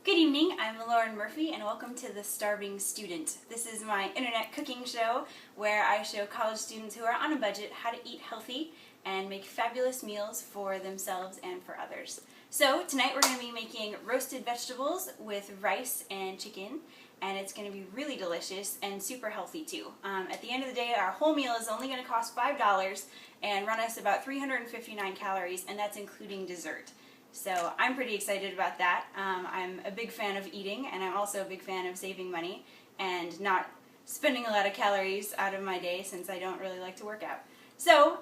Good evening, I'm Lauren Murphy and welcome to The Starving Student. This is my internet cooking show where I show college students who are on a budget how to eat healthy and make fabulous meals for themselves and for others. So tonight we're going to be making roasted vegetables with rice and chicken, and it's going to be really delicious and super healthy too. At the end of the day, our whole meal is only going to cost $5 and run us about 359 calories, and that's including dessert. So I'm pretty excited about that. I'm a big fan of eating, and I'm also a big fan of saving money and not spending a lot of calories out of my day since I don't really like to work out. So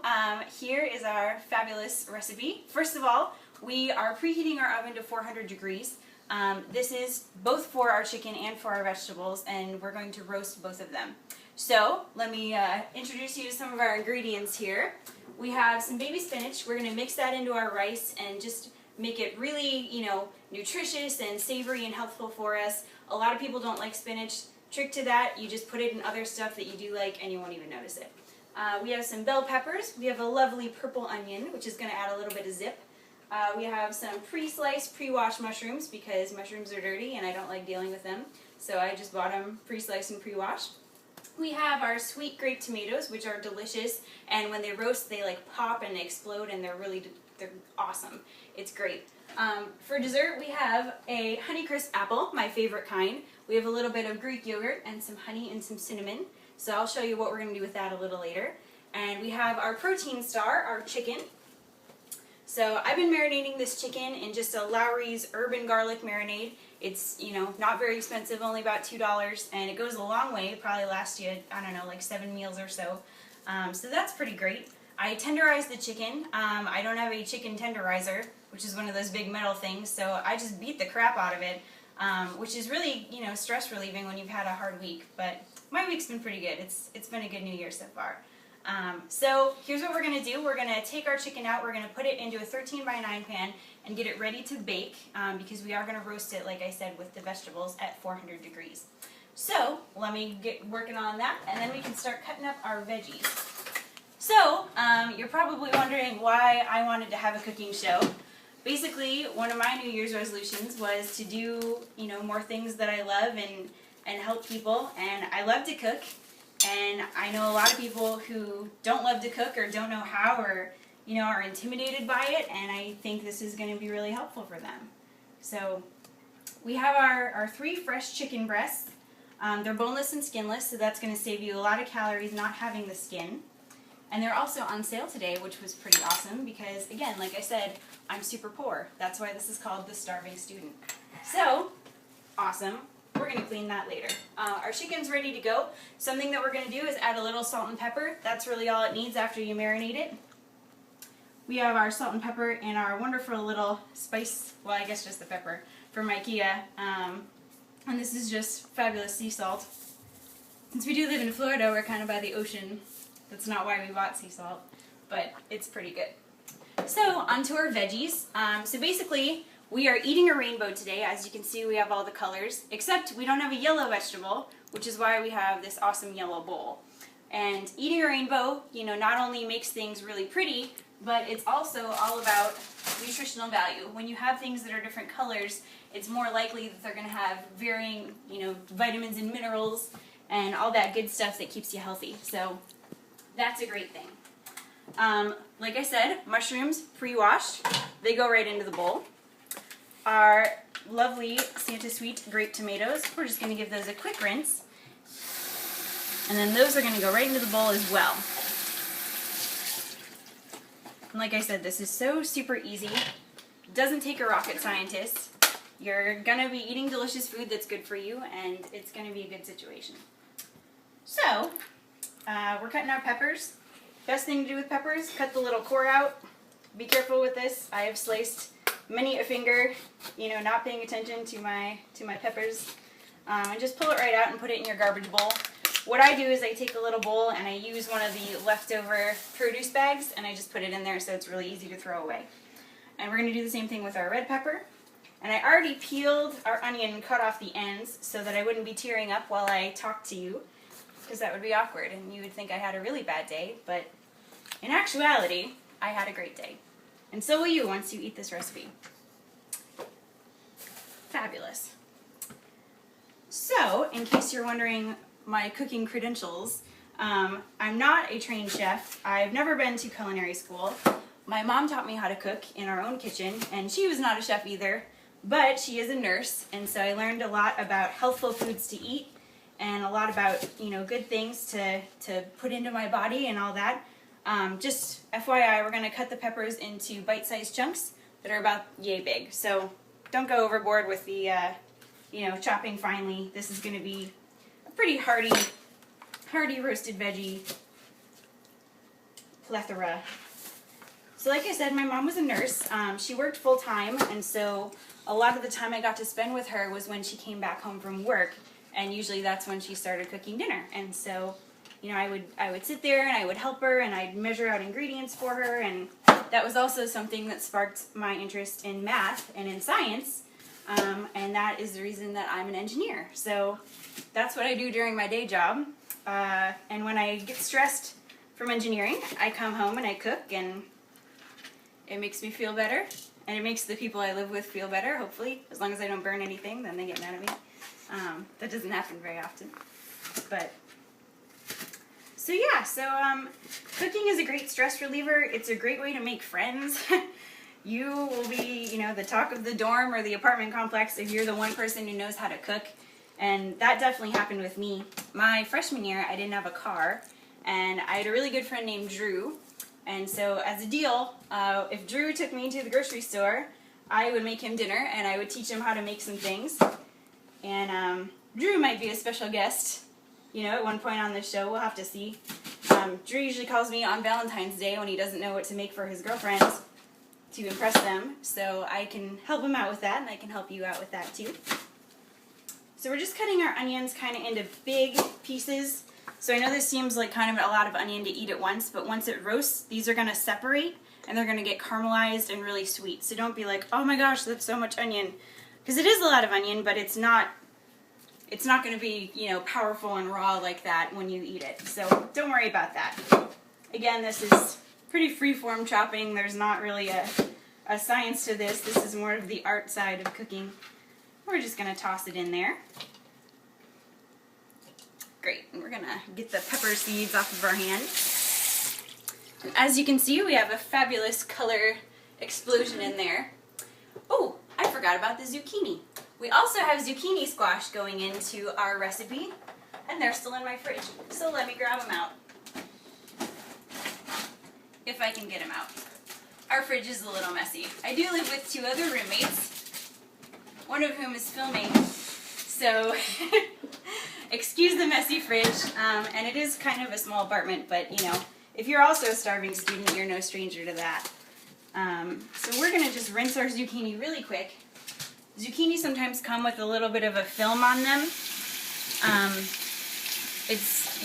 here is our fabulous recipe. First of all, we are preheating our oven to 400 degrees. This is both for our chicken and for our vegetables, and we're going to roast both of them. So let me introduce you to some of our ingredients here. We have some baby spinach. We're going to mix that into our rice and just make it really, nutritious and savory and healthful for us. A lot of people don't like spinach. Trick to that, you just put it in other stuff that you do like and you won't even notice it. We have some bell peppers. We have a lovely purple onion, which is going to add a little bit of zip. We have some pre-sliced, pre-washed mushrooms because mushrooms are dirty and I don't like dealing with them. So I just bought them pre-sliced and pre-washed. We have our sweet grape tomatoes, which are delicious, and when they roast they like pop and explode and they're awesome. It's great. For dessert we have a Honeycrisp Apple, my favorite kind. We have a little bit of Greek yogurt and some honey and some cinnamon. So I'll show you what we're going to do with that a little later. And we have our protein star, our chicken. So I've been marinating this chicken in just a Lowry's herb and garlic marinade. It's, not very expensive, only about $2, and it goes a long way. It probably lasts you, I don't know, like 7 meals or so. So that's pretty great. I tenderized the chicken. I don't have a chicken tenderizer, which is one of those big metal things, so I just beat the crap out of it, which is really, stress relieving when you've had a hard week. But my week's been pretty good. It's been a good New Year so far. So here's what we're going to do. We're going to take our chicken out, we're going to put it into a 13 by 9 pan and get it ready to bake because we are going to roast it, like I said, with the vegetables at 400 degrees. So let me get working on that and then we can start cutting up our veggies. So you're probably wondering why I wanted to have a cooking show. Basically, one of my New Year's resolutions was to do, more things that I love and help people, and I love to cook. And I know a lot of people who don't love to cook or don't know how or, are intimidated by it, and I think this is going to be really helpful for them. So we have our 3 fresh chicken breasts. They're boneless and skinless, so that's going to save you a lot of calories not having the skin. And they're also on sale today, which was pretty awesome because, again, like I said, I'm super poor. That's why this is called The Starving Student. So, awesome. We're going to clean that later. Our chicken's ready to go. Something that we're going to do is add a little salt and pepper. That's really all it needs after you marinate it. We have our salt and pepper and our wonderful little spice, well, I guess just the pepper, from IKEA. And this is just fabulous sea salt. Since we do live in Florida, we're kind of by the ocean. That's not why we bought sea salt, but it's pretty good. So, onto our veggies. So basically, we are eating a rainbow today. As you can see, we have all the colors, except we don't have a yellow vegetable, which is why we have this awesome yellow bowl. And eating a rainbow, not only makes things really pretty, but it's also all about nutritional value. When you have things that are different colors, it's more likely that they're going to have varying, vitamins and minerals and all that good stuff that keeps you healthy. So that's a great thing. Like I said, mushrooms pre-washed. They go right into the bowl. Our lovely Santa Sweet grape tomatoes, we're just going to give those a quick rinse. And then those are going to go right into the bowl as well. And like I said, this is so super easy. It doesn't take a rocket scientist. You're going to be eating delicious food that's good for you, and it's going to be a good situation. So, we're cutting our peppers. Best thing to do with peppers, cut the little core out. Be careful with this. I have sliced many a finger, not paying attention to my peppers. And just pull it right out and put it in your garbage bowl. What I do is I take a little bowl and I use one of the leftover produce bags and I just put it in there so it's really easy to throw away. And we're going to do the same thing with our red pepper. And I already peeled our onion and cut off the ends so that I wouldn't be tearing up while I talk to you, because that would be awkward and you would think I had a really bad day, but in actuality, I had a great day. And so will you once you eat this recipe. fabulous. So, in case you're wondering my cooking credentials, I'm not a trained chef. I've never been to culinary school. My mom taught me how to cook in our own kitchen, and she was not a chef either, but she is a nurse, and so I learned a lot about healthful foods to eat and a lot about, good things to put into my body and all that. Just FYI, we're going to cut the peppers into bite-sized chunks that are about yay big. So don't go overboard with the, chopping finely. This is going to be a pretty hearty roasted veggie plethora. So like I said, my mom was a nurse. She worked full-time, and so a lot of the time I got to spend with her was when she came back home from work, and usually that's when she started cooking dinner. And so, I would sit there and I would help her and I'd measure out ingredients for her, and that was also something that sparked my interest in math and in science, and that is the reason that I'm an engineer. So that's what I do during my day job, and when I get stressed from engineering, I come home and I cook, and it makes me feel better, and it makes the people I live with feel better, hopefully. As long as I don't burn anything, then they get mad at me. That doesn't happen very often. But, so cooking is a great stress reliever. It's a great way to make friends. You will be, the talk of the dorm or the apartment complex if you're the one person who knows how to cook. And that definitely happened with me. My freshman year, I didn't have a car, and I had a really good friend named Drew. And so as a deal, if Drew took me to the grocery store, I would make him dinner, and I would teach him how to make some things. And Drew might be a special guest, at one point on this show. We'll have to see. Drew usually calls me on Valentine's Day when he doesn't know what to make for his girlfriends to impress them. So I can help him out with that, and I can help you out with that too. So we're just cutting our onions kind of into big pieces. So I know this seems like kind of a lot of onion to eat at once, but once it roasts, these are going to separate, and they're going to get caramelized and really sweet. So don't be like, oh my gosh, that's so much onion. Because it is a lot of onion, but it's not going to be, powerful and raw like that when you eat it. So don't worry about that. Again, this is pretty free-form chopping. There's not really a science to this. This is more of the art side of cooking. We're just going to toss it in there. Great, and we're going to get the pepper seeds off of our hand. And as you can see, we have a fabulous color explosion in there. Oh, I forgot about the zucchini. We also have zucchini squash going into our recipe, and they're still in my fridge. So let me grab them out. If I can get them out. Our fridge is a little messy. I do live with 2 other roommates, one of whom is filming, so excuse the messy fridge. And it is kind of a small apartment, but if you're also a starving student, you're no stranger to that. So we're going to just rinse our zucchini really quick. Zucchini sometimes come with a little bit of a film on them. It's,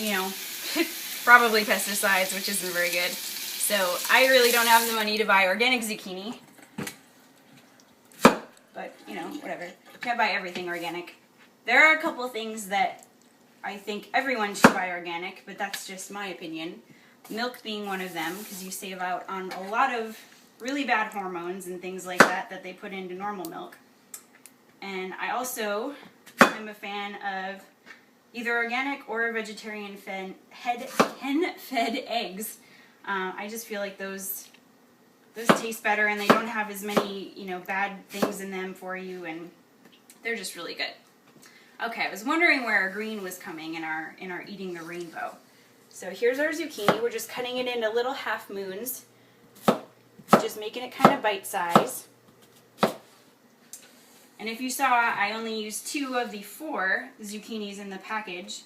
probably pesticides, which isn't very good. So I really don't have the money to buy organic zucchini. But, whatever. Can't buy everything organic. There are a couple things that I think everyone should buy organic, but that's just my opinion. Milk being one of them, because you save out on a lot of really bad hormones and things like that they put into normal milk. And I also am a fan of either organic or vegetarian hen-fed eggs. I just feel like those taste better, and they don't have as many, bad things in them for you, and they're just really good. Okay, I was wondering where our green was coming in our eating the rainbow. So here's our zucchini. We're just cutting it into little half moons, just making it kind of bite size. And if you saw, I only used 2 of the 4 zucchinis in the package.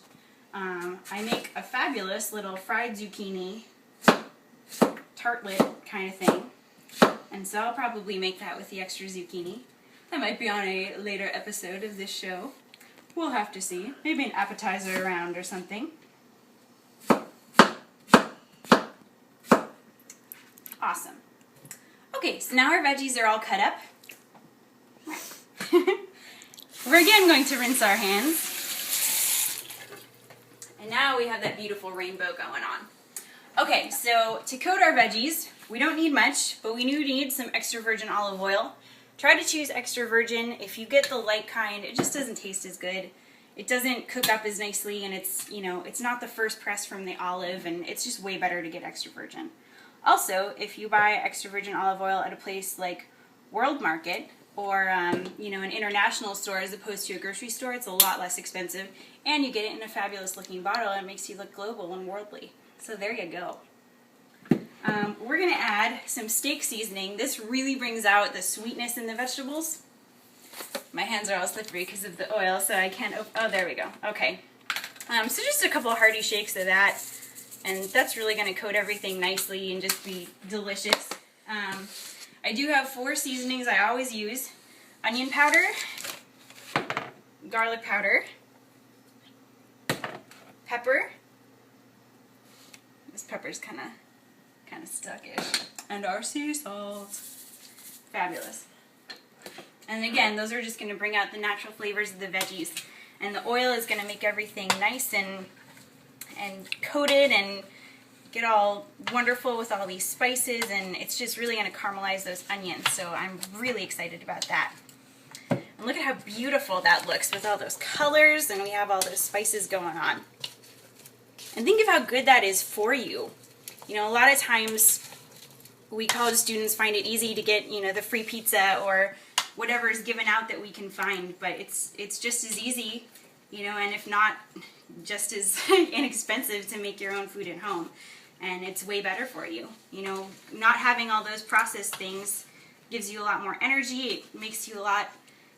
I make a fabulous little fried zucchini tartlet kind of thing. And so I'll probably make that with the extra zucchini. That might be on a later episode of this show. We'll have to see. Maybe an appetizer around or something. Awesome. Okay, so now our veggies are all cut up. We're again going to rinse our hands. And now we have that beautiful rainbow going on. Okay, so to coat our veggies, we don't need much, but we do need some extra virgin olive oil. Try to choose extra virgin. If you get the light kind, it just doesn't taste as good. It doesn't cook up as nicely, and it's, you know, it's not the first press from the olive, and it's just way better to get extra virgin. Also, if you buy extra virgin olive oil at a place like World Market or, you know, an international store as opposed to a grocery store, it's a lot less expensive, and you get it in a fabulous looking bottle, and it makes you look global and worldly. So there you go. We're going to add some steak seasoning. This really brings out the sweetness in the vegetables. My hands are all slippery because of the oil, so I can't oh, there we go. Okay. So just a couple of hearty shakes of that, and that's really going to coat everything nicely and just be delicious. I do have 4 seasonings I always use: onion powder, garlic powder, pepper. This pepper's kind of stuckish, and our sea salt. Fabulous. And again, those are just going to bring out the natural flavors of the veggies. And the oil is going to make everything nice and coated and get all wonderful with all these spices, and it's just really going to caramelize those onions. So I'm really excited about that. And look at how beautiful that looks with all those colors, and we have all those spices going on. And think of how good that is for you. You know, a lot of times we college students find it easy to get, you know, the free pizza or whatever is given out that we can find, but it's just as easy, you know, and if not, just as inexpensive to make your own food at home. And it's way better for you. You know, not having all those processed things gives you a lot more energy, it makes you a lot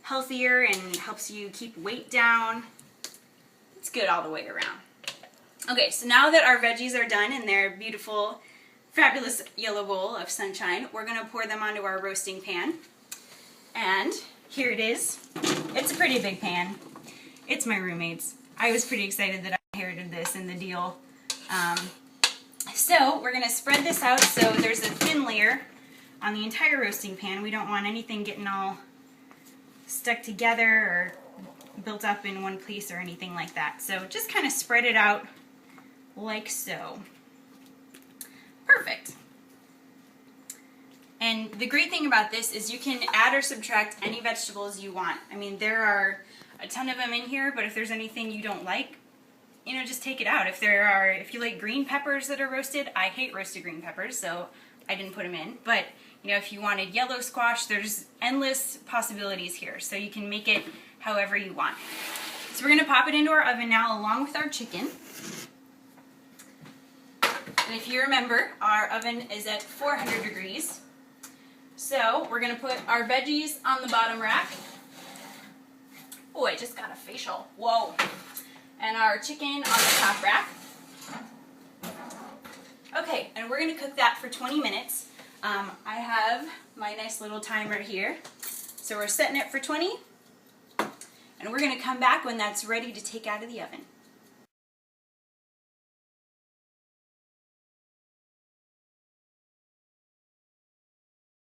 healthier and helps you keep weight down. It's good all the way around. Okay, so now that our veggies are done in their beautiful, fabulous yellow bowl of sunshine, we're going to pour them onto our roasting pan. And here it is. It's a pretty big pan. It's my roommate's. I was pretty excited that I inherited this in the deal. So we're going to spread this out so there's a thin layer on the entire roasting pan. We don't want anything getting all stuck together or built up in one place or anything like that. So just kind of spread it out like so. Perfect. And the great thing about this is you can add or subtract any vegetables you want. I mean, there are a ton of them in here, but if there's anything you don't like, you know, just take it out. If you like green peppers that are roasted, I hate roasted green peppers, so I didn't put them in. But, you know, if you wanted yellow squash, there's endless possibilities here, so you can make it however you want. So we're going to pop it into our oven now along with our chicken. And if you remember, our oven is at 400 degrees. So we're going to put our veggies on the bottom rack. Oh, I just got a facial. Whoa. And our chicken on the top rack. Okay, and we're going to cook that for 20 minutes. I have my nice little timer here. So we're setting it for 20. And we're going to come back when that's ready to take out of the oven.